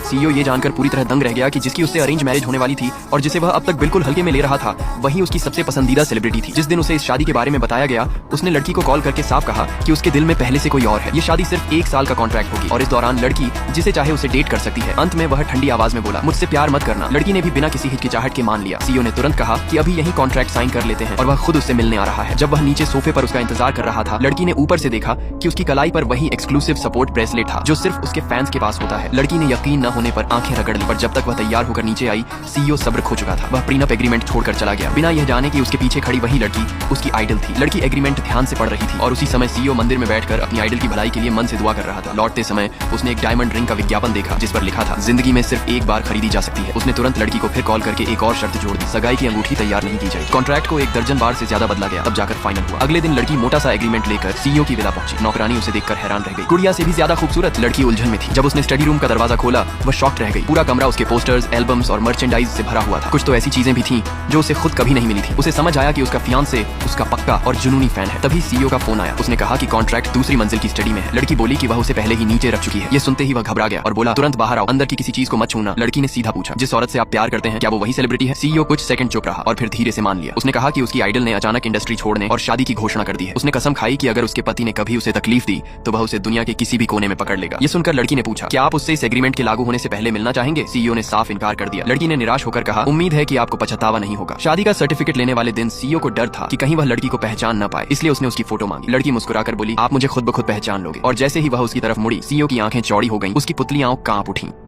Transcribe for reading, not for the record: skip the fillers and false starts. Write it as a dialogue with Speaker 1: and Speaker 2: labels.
Speaker 1: CEO ये जानकर पूरी तरह दंग रह गया कि जिसकी उससे अरेंज मैरिज होने वाली थी और जिसे वह अब तक बिल्कुल हल्के में ले रहा था, वही उसकी सबसे पसंदीदा सेलिब्रिटी थी। जिस दिन उसे इस शादी के बारे में बताया गया, उसने लड़की को कॉल करके साफ कहा कि उसके दिल में पहले से कोई और है। ये शादी सिर्फ 1 साल का कॉन्ट्रैक्ट होगी और इस दौरान लड़की जिसे चाहे उसे डेट कर सकती है। अंत में वह ठंडी आवाज में बोला, मुझसे प्यार मत करना। लड़की ने भी बिना किसी हिचकिचाहट के मान लिया। सीईओ ने तुरंत कहा कि अभी यही कॉन्ट्रैक्ट साइन कर लेते हैं और वह खुद उससे मिलने आ रहा है। जब वह नीचे सोफे पर उसका इंतजार कर रहा था, लड़की ने ऊपर से देखा कि उसकी कलाई पर वही एक्सक्लूसिव सपोर्ट ब्रेसलेट था जो सिर्फ उसके फैंस के पास होता है। लड़की ने यकीन न होने पर आंखें रगड़ ली, पर जब तक वह तैयार होकर नीचे आई, सीईओ सब्र खो चुका था। वह प्रीनप एग्रीमेंट छोड़कर चला गया, बिना यह जाने कि उसके पीछे खड़ी वही लड़की उसकी आइडल थी। लड़की एग्रीमेंट ध्यान से पढ़ रही थी और उसी समय सीईओ मंदिर में बैठकर अपनी आइडल की भलाई के लिए मन से दुआ कर रहा था। लौटते समय उसने एक डायमंड रिंग का विज्ञापन देखा जिस पर लिखा था, जिंदगी में सिर्फ एक बार खरीदी जा सकती है। उसने तुरंत लड़की को फिर कॉल करके एक और शर्त जोड़ दी, सगाई की अंगूठी तैयार नहीं की जाए। कॉन्ट्रैक्ट को 1 दर्जन बार से ज्यादा बदला गया, तब जाकर फाइनल हुआ। अगले दिन लड़की मोटा सा एग्रीमेंट लेकर सीईओ की विला पहुंची। नौकरानी उसे देखकर हैरान रह गई। गुड़िया से भी ज्यादा खूबसूरत लड़की उलझन में थी। जब उसने स्टडी रूम का दरवाजा खोला, वह शॉक्ड रह गई। पूरा कमरा उसके पोस्टर्स, एल्बम्स और मर्चेंडाइज से भरा हुआ था। कुछ तो ऐसी चीजें भी थीं जो उसे खुद कभी नहीं मिली थी। उसे समझ आया कि उसका फियांसे उसका पक्का और जुनूनी फैन है। तभी सीईओ का फोन आया। उसने कहा कि कॉन्ट्रैक्ट दूसरी मंजिल की स्टडी में है। लड़की बोली कि वह उसे पहले ही नीचे रख चुकी है। ये सुनते ही वह घबरा गया और बोला, तुरंत बाहर आओ, अंदर की किसी चीज को मत छूना। लड़की ने सीधा पूछा, जिस औरत से आप प्यार करते हैं क्या वो वही सेलिब्रिटी है? सीईओ कुछ सेकंड चुप रहा और फिर धीरे से मान लिया। उसने कहा कि उसकी आइडल ने अचानक इंडस्ट्री छोड़ने और शादी की घोषणा कर दी है। उसने कसम खाई कि अगर उसके पति ने कभी उसे तकलीफ दी तो वह उसे दुनिया के किसी भी कोने में पकड़ लेगा। ये सुनकर लड़की ने पूछा, क्या आप उससे इस एग्रीमेंट के लागू होने से पहले मिलना चाहेंगे? सीईओ ने साफ इनकार कर दिया। लड़की ने निराश होकर कहा, उम्मीद है कि आपको पछतावा नहीं होगा। शादी का सर्टिफिकेट लेने वाले दिन सीईओ को डर था कि कहीं वह लड़की को पहचान न पाए, इसलिए उसने उसकी फोटो मांगी। लड़की मुस्कुराकर बोली, आप मुझे खुद ब खुद पहचान लोगे। और जैसे ही वह उसकी तरफ मुड़ी, सीईओ की आंखें चौड़ी हो गईं, उसकी पुतली आंख कांप उठी।